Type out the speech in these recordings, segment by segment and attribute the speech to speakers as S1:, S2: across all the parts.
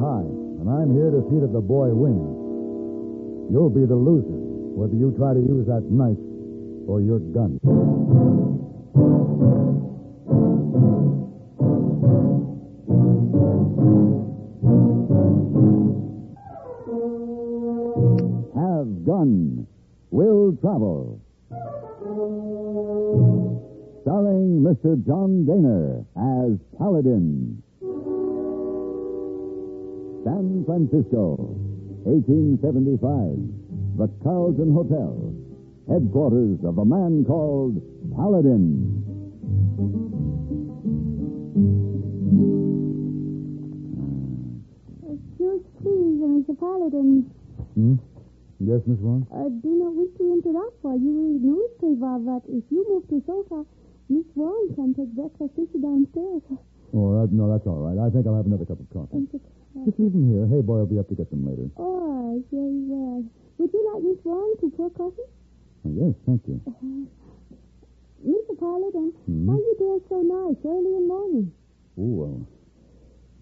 S1: hi, and I'm here to see that the boy wins. You'll be the loser, whether you try to use that knife or your gun. Have gun. Will travel. Starring Mr. John Dehner as Paladin. San Francisco, 1875. The Carlton Hotel. Headquarters of a man called Paladin.
S2: Excuse please, Mr. Paladin.
S1: Yes, Miss Wong?
S2: Do not wish to interrupt while you read newspaper, but if you move to sofa, Miss Wong can take breakfast with you downstairs.
S1: Oh, no, that's all right. I think I'll have another cup of coffee. Just leave them here. Hey, boy will be up to get them later.
S2: Oh, very well. Would you like Miss Wong to pour coffee?
S1: Yes, thank you.
S2: Mr. Paladin, why you dress so nice early in the morning?
S1: Oh, well,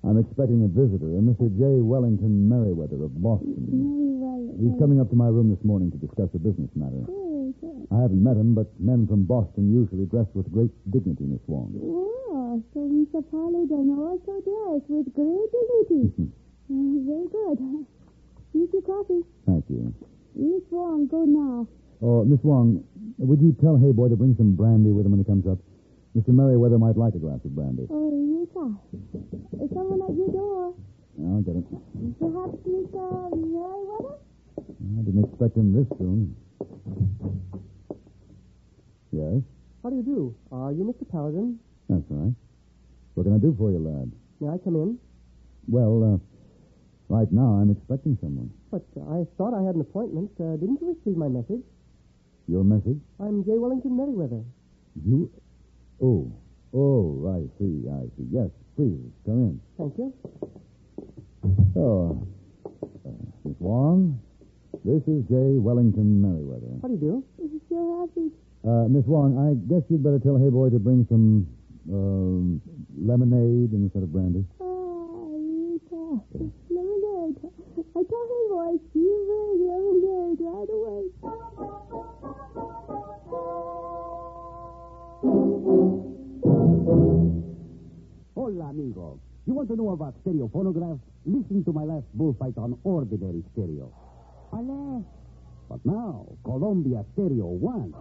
S1: I'm expecting a visitor, Mr. J. Wellington Meriwether of Boston.
S2: Meriwether.
S1: He's coming up to my room this morning to discuss a business matter.
S2: Oh, good.
S1: I haven't met him, but men from Boston usually dress with great dignity, Miss Wong.
S2: Oh, so Mr. Paladin also dressed with great dignity. Very good. Here's your coffee.
S1: Thank you.
S2: Miss Wong, go now.
S1: Oh, Miss Wong, would you tell Hayboy to bring some brandy with him when he comes up? Mr. Meriwether might like a glass of brandy.
S2: Oh, yes, sir. Is someone at your door?
S1: I'll get it.
S2: Perhaps Mr. Meriwether?
S1: I didn't expect him this soon. Yes?
S3: How do you do? Are you Mr. Paladin?
S1: That's right. What can I do for you, lad?
S3: May I come in?
S1: Well, right now I'm expecting someone.
S3: But I thought I had an appointment. Didn't you receive my message?
S1: Your message?
S3: I'm J. Wellington Meriwether.
S1: You? Oh, I see. Yes, please, come in.
S3: Thank you.
S1: Oh, Miss Wong, this is J. Wellington Meriwether.
S3: How do you do?
S2: Sure happy.
S1: Miss Wong, I guess you'd better tell Hayboy to bring some, lemonade instead of brandy.
S2: Lemonade. I told him, boy, you bring lemonade right away.
S4: Hola, amigo. You want to know about stereo phonographs? Listen to my last bullfight on ordinary stereo. Ale. But now, Columbia Stereo 1.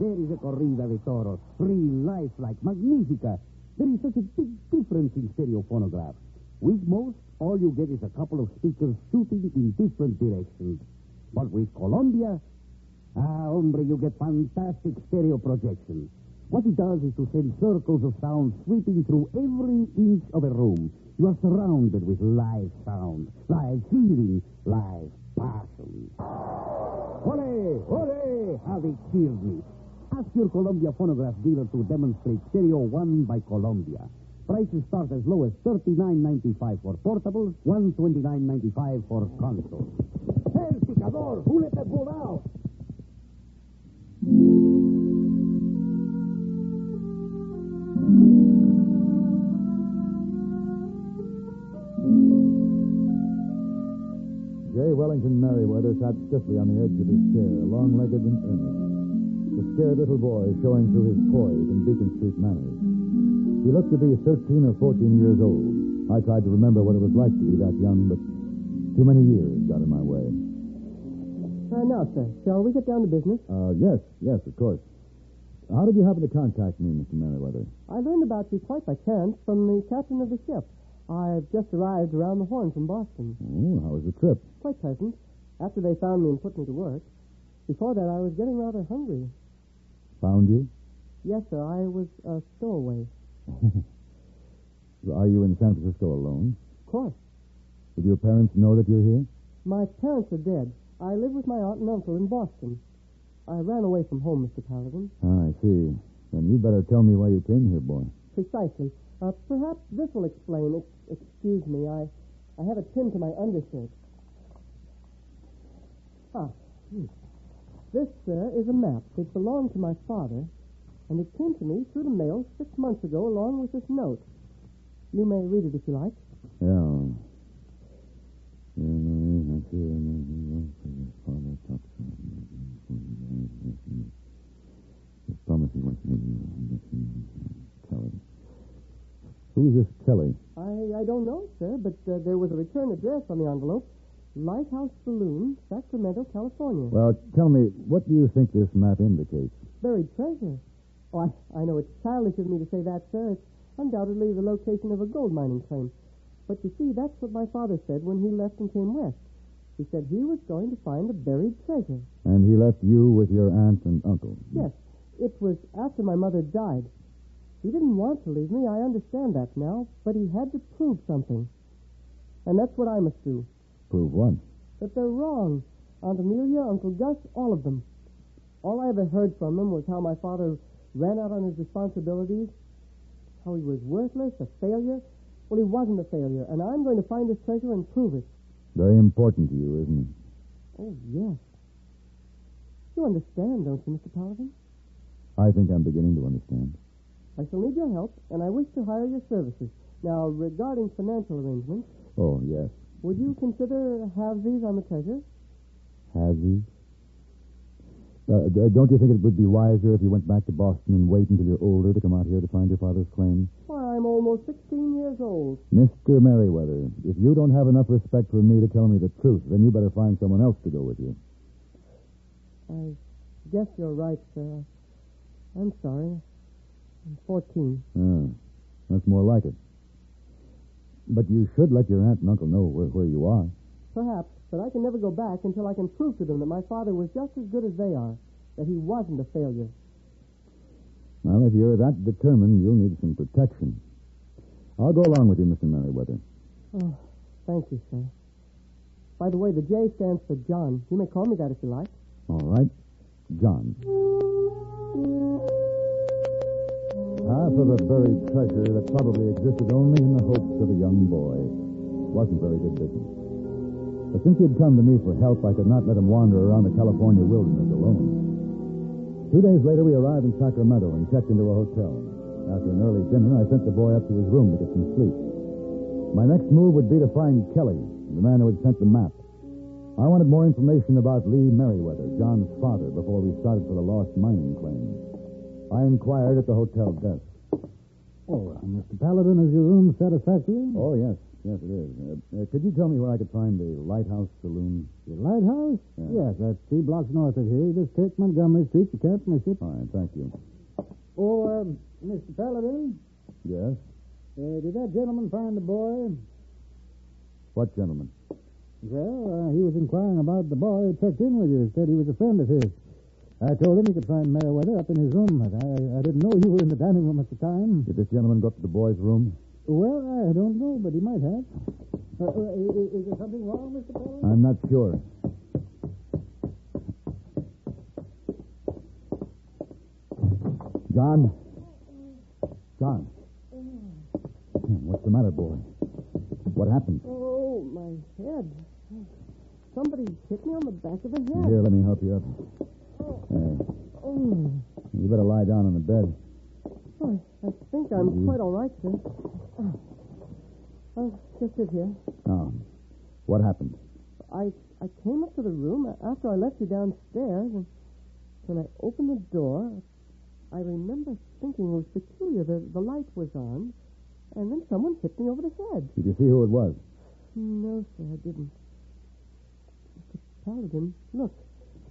S4: There is a corrida de toros. Real life-like, magnifica. There is such a big difference in stereo phonographs. With most, all you get is a couple of speakers shooting in different directions. But with Columbia, hombre, you get fantastic stereo projection. What it does is to send circles of sound sweeping through every inch of a room. You are surrounded with live sound, live feeling, live passion. Ole, ole, how they cheered me. Ask your Columbia phonograph dealer to demonstrate Stereo 1 by Columbia. Prices start as low as $39.95 for portables, $129.95 for consoles. El picador, who let that bull out?
S1: J. Wellington Meriwether sat stiffly on the edge of his chair, long-legged and earnest. The scared little boy showing through his poise and Beacon Street manners. He looked to be 13 or 14 years old. I tried to remember what it was like to be that young, but too many years got in my way.
S3: Now, sir, shall we get down to business?
S1: Yes, of course. How did you happen to contact me, Mr. Meriwether?
S3: I learned about you quite by chance from the captain of the ship. I've just arrived around the Horn from Boston.
S1: Oh, how was the trip?
S3: Quite pleasant. After they found me and put me to work. Before that, I was getting rather hungry.
S1: Found you?
S3: Yes, sir. I was a stowaway.
S1: Are you in San Francisco alone?
S3: Of course.
S1: Did your parents know that you're here?
S3: My parents are dead. I live with my aunt and uncle in Boston. I ran away from home, Mr. Paladin.
S1: I see. Then you'd better tell me why you came here, boy.
S3: Precisely. Perhaps this will explain. Excuse me. I have it pinned to my undershirt. This, sir, is a map. It belonged to my father. And it came to me through the mail 6 months ago along with this note. You may read it if you like.
S1: Yeah. Kelly. Who's this Kelly?
S3: I don't know, sir, but there was a return address on the envelope. Lighthouse Saloon, Sacramento, California.
S1: Well, tell me, what do you think this map indicates?
S3: Buried treasure. Oh, I know it's childish of me to say that, sir. It's undoubtedly the location of a gold mining claim. But you see, that's what my father said when he left and came west. He said he was going to find a buried treasure.
S1: And he left you with your aunt and uncle?
S3: Yes. It was after my mother died. He didn't want to leave me, I understand that now, but he had to prove something. And that's what I must do.
S1: Prove what?
S3: That they're wrong. Aunt Amelia, Uncle Gus, all of them. All I ever heard from them was how my father ran out on his responsibilities, how he was worthless, a failure. Well, he wasn't a failure, and I'm going to find his treasure and prove it.
S1: Very important to you, isn't it?
S3: Oh, yes. You understand, don't you, Mr. Paladin?
S1: I think I'm beginning to understand.
S3: I shall need your help, and I wish to hire your services. Now, regarding financial arrangements...
S1: Oh, yes.
S3: Would you consider halvesies on the treasure?
S1: Halvesies? Don't you think it would be wiser if you went back to Boston and wait until you're older to come out here to find your father's claim?
S3: Why, I'm almost 16 years old.
S1: Mr. Meriwether, if you don't have enough respect for me to tell me the truth, then you better find someone else to go with you.
S3: I guess you're right, sir. I'm sorry. I'm 14.
S1: That's more like it. But you should let your aunt and uncle know where you are.
S3: Perhaps, but I can never go back until I can prove to them that my father was just as good as they are, that he wasn't a failure.
S1: Well, if you're that determined, you'll need some protection. I'll go along with you, Mr. Meriwether.
S3: Oh, thank you, sir. By the way, the J stands for John. You may call me that if you like.
S1: All right. John. Half of a buried treasure that probably existed only in the hopes of a young boy. Wasn't very good business. But since he'd come to me for help, I could not let him wander around the California wilderness alone. 2 days later, we arrived in Sacramento and checked into a hotel. After an early dinner, I sent the boy up to his room to get some sleep. My next move would be to find Kelly, the man who had sent the map. I wanted more information about Lee Meriwether, John's father, before we started for the lost mining claim. I inquired at the hotel desk.
S4: Oh, Mr. Paladin, is your room satisfactory?
S1: Oh, yes. Yes, it is. Could you tell me where I could find the Lighthouse Saloon?
S4: The lighthouse?
S1: Yeah.
S4: Yes, that's 3 blocks north of here. You just take Montgomery Street. You can't miss it.
S1: All right, thank you.
S4: Oh, Mr. Paladin?
S1: Yes?
S4: Did that gentleman find the boy?
S1: What gentleman?
S4: Well, he was inquiring about the boy who checked in with you. Said he was a friend of his. I told him he could find Meriwether up in his room, but I didn't know you were in the dining room at the time.
S1: Did this gentleman go up to the boy's room?
S4: Well, I don't know, but he might have. Is there something wrong, Mr. Paladin?
S1: I'm not sure. John? John? What's the matter, boy? What happened?
S3: Oh, my head. Somebody hit me on the back of the head.
S1: Here, let me help you up. You better lie down on the bed.
S3: Oh, I think I'm quite all right, sir. I'll just sit here.
S1: Oh. What happened?
S3: I came up to the room after I left you downstairs, and when I opened the door, I remember thinking it was peculiar. The light was on, and then someone hit me over the head.
S1: Did you see who it was?
S3: No, sir, I didn't. Mr. Paladin, look.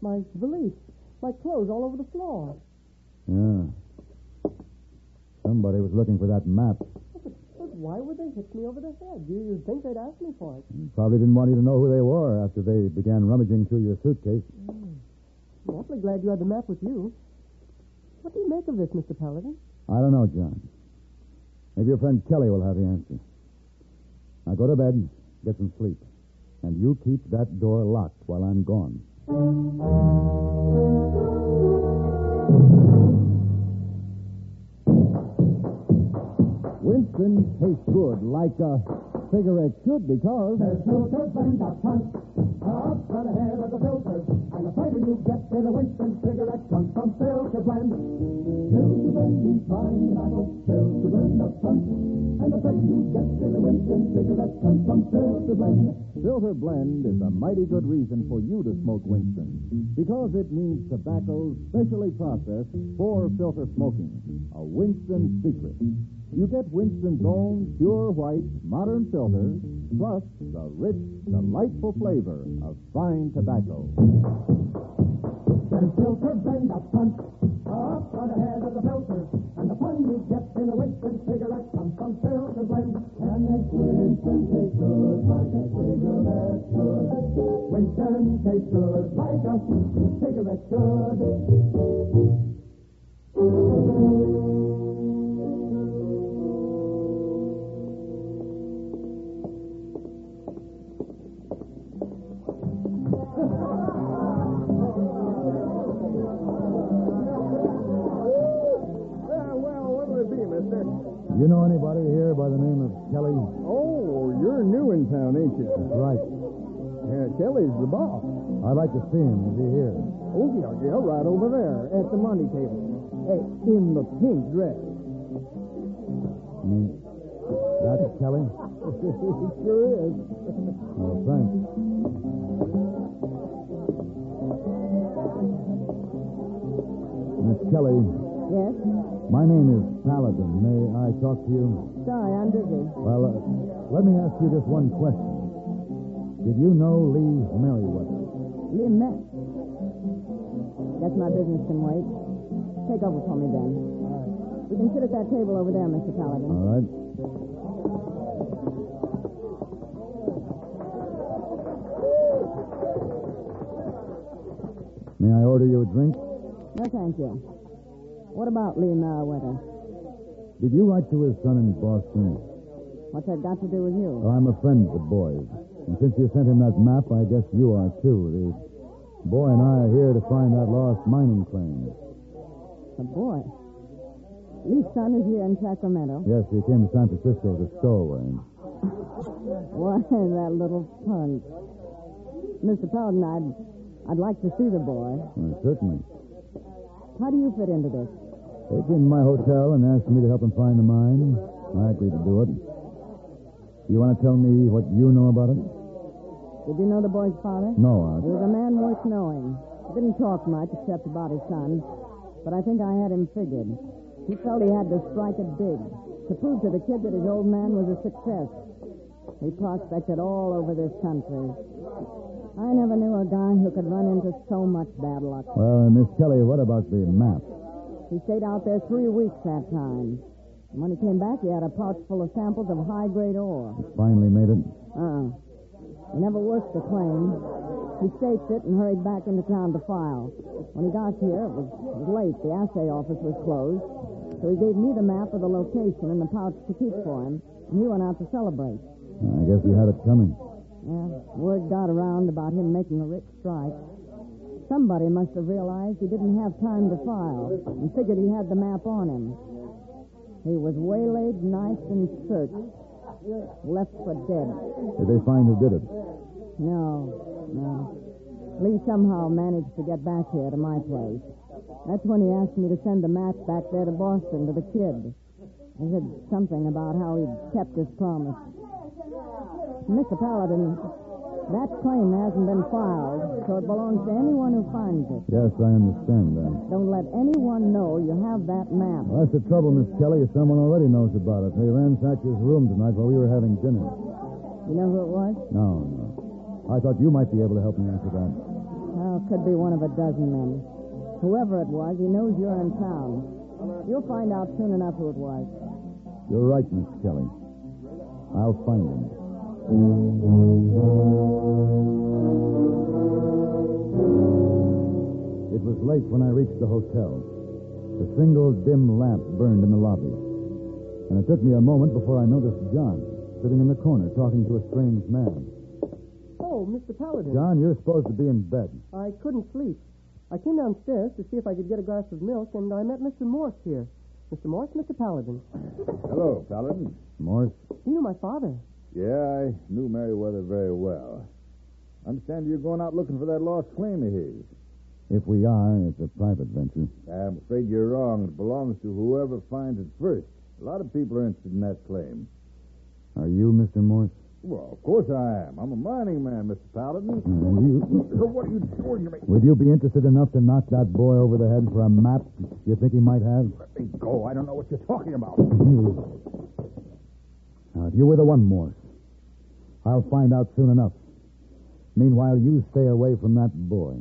S3: My valise. My clothes all over the floor.
S1: Yeah. Somebody was looking for that map.
S3: But why would they hit me over the head? You'd think they'd ask me for it.
S1: Probably didn't want you to know who they were after they began rummaging through your suitcase.
S3: I'm awfully glad you had the map with you. What do you make of this, Mr. Paladin?
S1: I don't know, John. Maybe your friend Kelly will have the answer. Now go to bed, get some sleep. And you keep that door locked while I'm gone. Winston tastes good, like a cigarette should, because...
S5: There's no difference up front. Up and ahead of the filters, and the fighter you get in a Winston cigarette comes from Filter Blend. Filter Blend means fine tobacco, Filter Blend up front, and the fighter you get in a Winston cigarette comes from Filter Blend.
S1: Filter Blend is a mighty good reason for you to smoke Winston, because it means tobacco specially processed for filter smoking. A Winston secret. You get Winston's own pure white, modern filter, plus the rich, delightful flavor of fine tobacco.
S5: There's Filter Blend up front, up and ahead of the filters, and the fun you get in a Winston cigarette comes from Filter Blend. And makes Winston taste good like a cigarette should. Winston tastes good like a cigarette should.
S1: You know anybody here by the name of Kelly?
S6: Oh, you're new in town, ain't you?
S1: That's right.
S6: Yeah, Kelly's the boss.
S1: I'd like to see him. Is he here?
S6: Okay, right over there at the money table. Hey, in the pink dress.
S1: That's Kelly?
S6: It sure is.
S1: Oh, thanks. Miss Kelly.
S7: Yes?
S1: My name is Paladin. May I talk to you?
S7: Sorry, I'm busy.
S1: Well, let me ask you just one question. Did you know Lee Meriwether?
S7: Lee Met. Guess my business can wait. Take over for me, Ben. We can sit at that table over there, Mr. Paladin.
S1: All right. May I order you a drink?
S7: No, thank you. What about Lee Meriwether?
S1: Did you write to his son in Boston?
S7: What's that got to do with you?
S1: Well, I'm a friend of the boy's. And since you sent him that map, I guess you are, too. The boy and I are here to find that lost mining claim.
S7: The boy? Lee's son is here in Sacramento?
S1: Yes, he came to San Francisco as a stowaway.
S7: Why, that little punk. Mr. Paladin, I'd like to see the boy.
S1: Well, certainly.
S7: How do you fit into this?
S1: They came to my hotel and asked me to help them find the mine. I agreed to do it. You want to tell me what you know about it?
S7: Did you know the boy's father?
S1: No, Art.
S7: He was a man worth knowing. He didn't talk much except about his son, but I think I had him figured. He felt he had to strike it big, to prove to the kid that his old man was a success. He prospected all over this country. I never knew a guy who could run into so much bad luck.
S1: Well, Miss Kelly, what about the map?
S7: He stayed out there 3 weeks that time. And when he came back, he had a pouch full of samples of high-grade ore.
S1: Finally made it?
S7: He never worked the claim. He staked it and hurried back into town to file. When he got here, it was late. The assay office was closed. So he gave me the map of the location and the pouch to keep for him. And he went out to celebrate.
S1: I guess he had it coming.
S7: Yeah, word got around about him making a rich strike. Somebody must have realized he didn't have time to file and figured he had the map on him. He was waylaid, knifed, and searched. Left for dead.
S1: Did they find who did it?
S7: No. Lee somehow managed to get back here to my place. That's when he asked me to send the map back there to Boston to the kid. He said something about how he'd kept his promise. Mr. Paladin, that claim hasn't been filed, so it belongs to anyone who finds it.
S1: Yes, I understand that.
S7: Don't let anyone know you have that map.
S1: Well, that's the trouble, Miss Kelly. Someone already knows about it. They ransacked his room tonight while we were having dinner.
S7: You know who it was?
S1: No. I thought you might be able to help me answer that.
S7: Well, it could be one of a dozen men. Whoever it was, he knows you're in town. You'll find out soon enough who it was.
S1: You're right, Miss Kelly. I'll find him. It was late when I reached the hotel. A single dim lamp burned in the lobby. And it took me a moment before I noticed John sitting in the corner talking to a strange man.
S3: Oh, Mr. Paladin.
S1: John, you're supposed to be in bed.
S3: I couldn't sleep. I came downstairs to see if I could get a glass of milk, and I met Mr. Morse here. Mr. Morse, Mr. Paladin.
S8: Hello, Paladin.
S1: Morse?
S3: You know my father.
S8: Yeah, I knew Meriwether very well. I understand you're going out looking for that lost claim of his.
S1: If we are, it's a private venture.
S8: I'm afraid you're wrong. It belongs to whoever finds it first. A lot of people are interested in that claim.
S1: Are you Mr. Morse?
S8: Well, of course I am. I'm a mining man, Mr. Paladin. What are you doing to me?
S1: Would you be interested enough to knock that boy over the head for a map you think he might have?
S8: Let me go. I don't know what you're talking about.
S1: Now, if you were the one, Morse, I'll find out soon enough. Meanwhile, you stay away from that boy.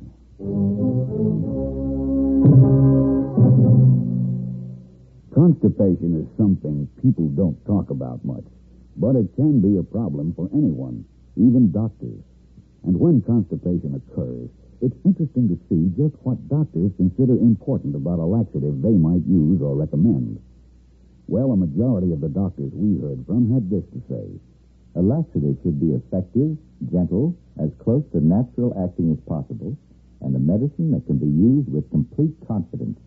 S4: Constipation is something people don't talk about much, but it can be a problem for anyone, even doctors. And when constipation occurs, it's interesting to see just what doctors consider important about a laxative they might use or recommend. Well, a majority of the doctors we heard from had this to say. A laxative should be effective, gentle, as close to natural acting as possible, and a medicine that can be used with complete confidence.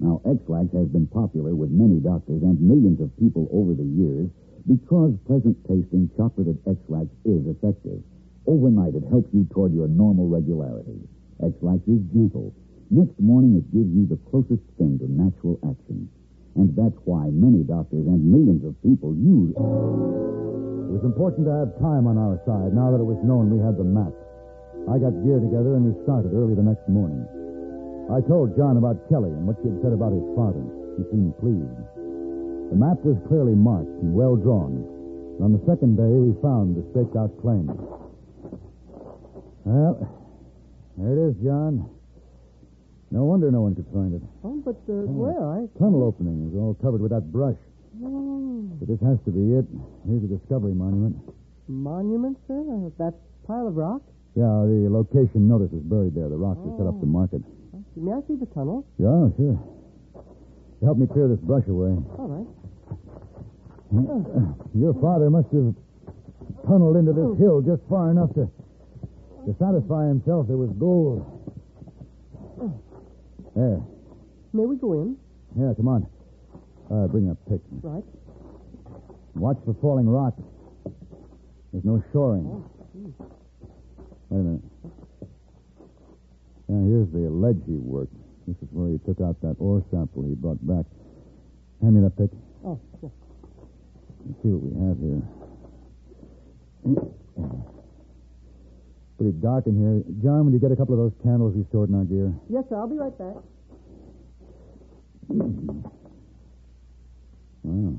S4: Now, X-Lax has been popular with many doctors and millions of people over the years because pleasant-tasting chocolated X-Lax is effective. Overnight, it helps you toward your normal regularity. X-Lax is gentle. Next morning, it gives you the closest thing to natural action. And that's why many doctors and millions of people use it.
S1: It was important to have time on our side now that it was known we had the map. I got gear together and we started early the next morning. I told John about Kelly and what she had said about his father. He seemed pleased. The map was clearly marked and well drawn. And on the second day, we found the staked-out claim. Well, there it is, John. No wonder no one could find it.
S3: Oh, but where?
S1: Tunnel opening is all covered with that brush.
S3: Oh.
S1: But this has to be it. Here's a discovery monument.
S3: Monument, sir? That pile of rock?
S1: Yeah, the location notice is buried there. The rocks are set up to mark it.
S3: May I see the tunnel?
S1: Yeah, sure. Help me clear this brush away.
S3: All right.
S1: Your father must have tunneled into this hill just far enough to satisfy himself there was gold. There.
S3: May we go in?
S1: Yeah, come on. Bring a pick.
S3: Right.
S1: Watch for falling rock. There's no shoring. Wait a minute. Yeah, here's the ledge he worked. This is where he took out that ore sample he brought back. Hand me that pick.
S3: Oh, sure.
S1: Let's see what we have here. Pretty dark in here. John, will you get a couple of those candles we stored in our gear?
S3: Yes, sir. I'll be right back.
S1: Wow.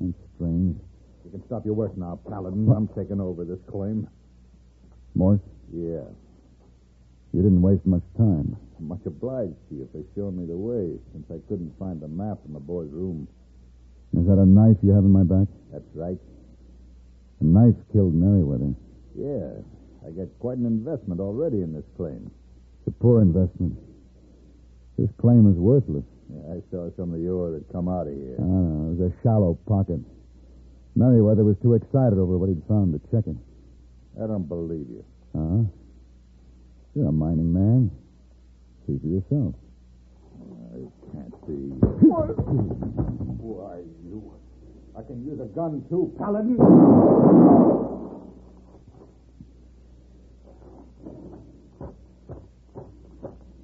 S1: That's strange.
S8: You can stop your work now, Paladin. I'm taking over this claim.
S1: Morse?
S8: Yeah.
S1: You didn't waste much time.
S8: I'm much obliged to you for showing me the way, since I couldn't find the map in the boy's room.
S1: Is that a knife you have in my back?
S8: That's right.
S1: The knife killed Meriwether.
S8: Yeah. I got quite an investment already in this claim.
S1: It's a poor investment. This claim is worthless.
S8: Yeah, I saw some of the ore that come out of here.
S1: I don't know. It was a shallow pocket. Meriwether was too excited over what he'd found to check it.
S8: I don't believe you.
S1: Uh-huh. You're a mining man. See for yourself.
S8: I can't see. Who are you? I can use a gun, too, Paladin.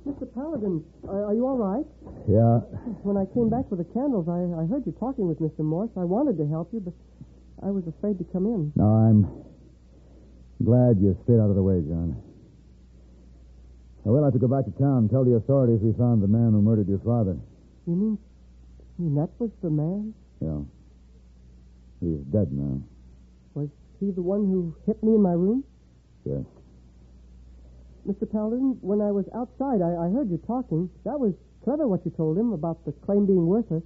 S3: Mr. Paladin, are you all right?
S1: Yeah.
S3: When I came back with the candles, I heard you talking with Mr. Morse. I wanted to help you, but I was afraid to come in.
S1: No, I'm glad you stayed out of the way, John. I will have to go back to town and tell the authorities we found the man who murdered your father.
S3: You mean that was the man?
S1: Yeah. He's dead now.
S3: Was he the one who hit me in my room?
S1: Yes.
S3: Mr. Paladin, when I was outside, I heard you talking. That was clever what you told him about the claim being worthless.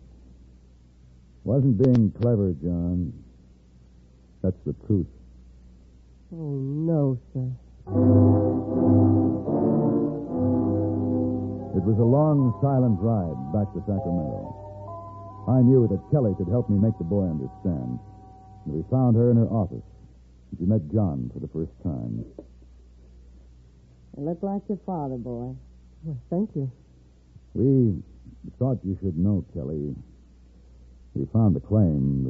S1: Wasn't being clever, John. That's the truth.
S3: Oh, no, sir.
S1: It was a long, silent ride back to Sacramento. I knew that Kelly could help me make the boy understand. And we found her in her office. And she met John for the first time.
S7: You look like your father, boy.
S3: Well, thank you.
S1: We thought you should know, Kelly. We found the claim.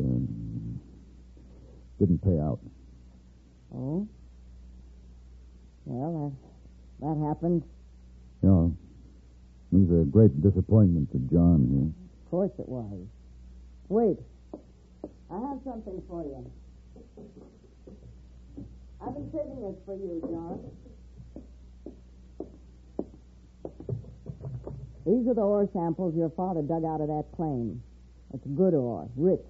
S1: didn't pay out.
S7: Oh? Well, that happened.
S1: Yeah. It was a great disappointment to John here.
S7: Of course it was. Wait. I have something for you. I've been saving this for you, John. These are the ore samples your father dug out of that claim. It's good ore, rich.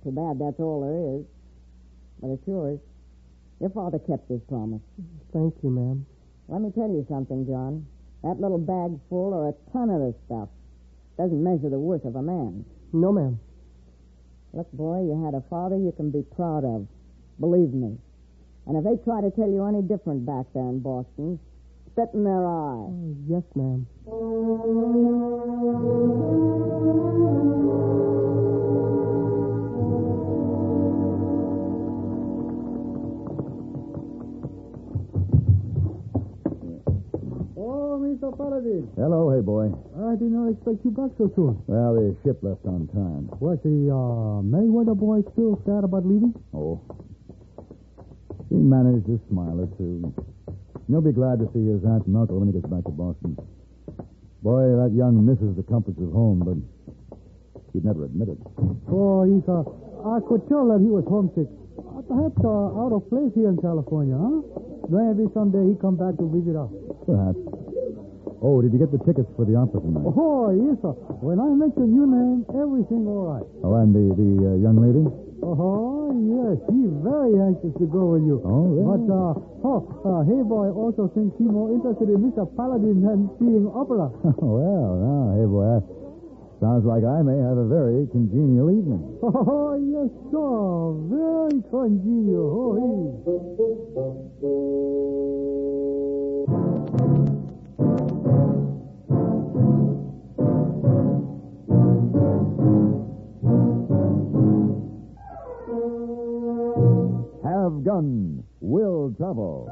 S7: Too bad that's all there is. But it's yours. Your father kept his promise.
S3: Thank you, ma'am.
S7: Let me tell you something, John. That little bag full or a ton of this stuff doesn't measure the worth of a man.
S3: No, ma'am.
S7: Look, boy, you had a father you can be proud of. Believe me. And if they try to tell you any different back there in Boston, spit in their eye.
S3: Oh, yes, ma'am.
S6: Oh, Mr. Paladin.
S1: Hello, hey boy.
S6: I did not expect you back so soon.
S1: Well, the ship left on time.
S6: What, the Meriwether boy still sad about leaving?
S1: Oh. He managed a smile or two. He'll be glad to see his aunt and uncle when he gets back to Boston. Boy, that young misses the comforts of home, but he'd never admit it.
S6: Oh, I could tell that he was homesick. Perhaps out of place here in California, huh? Maybe someday he come back to visit us.
S1: Perhaps. Oh, did you get the tickets for the opera tonight?
S6: Oh, yes, sir. When I mention your name, everything all right.
S1: Oh, and the young lady?
S6: Oh, yes, she's very anxious to go with you.
S1: Oh, really?
S6: But, hey boy also thinks he's more interested in Mr. Paladin than seeing opera.
S1: Well, now, hey boy, sounds like I may have a very congenial evening.
S6: Oh, yes, sir. Very congenial. Oh,
S1: Have Gun, Will Travel.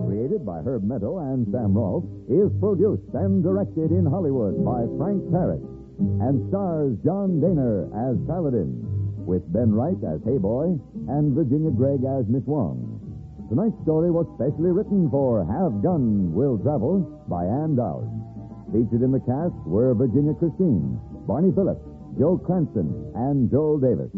S1: Created by Herb Meadow and Sam Rolfe, is produced and directed in Hollywood by Frank Parrott, and stars John Dehner as Paladin, with Ben Wright as Hey Boy and Virginia Gregg as Miss Wong. Tonight's story was specially written for Have Gun, Will Travel by Ann Dowd. Featured in the cast were Virginia Christine, Barney Phillips, Joe Cranston, and Joel Davis.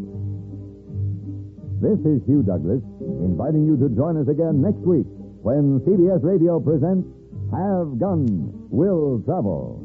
S1: This is Hugh Douglas, inviting you to join us again next week when CBS Radio presents Have Gun, Will Travel.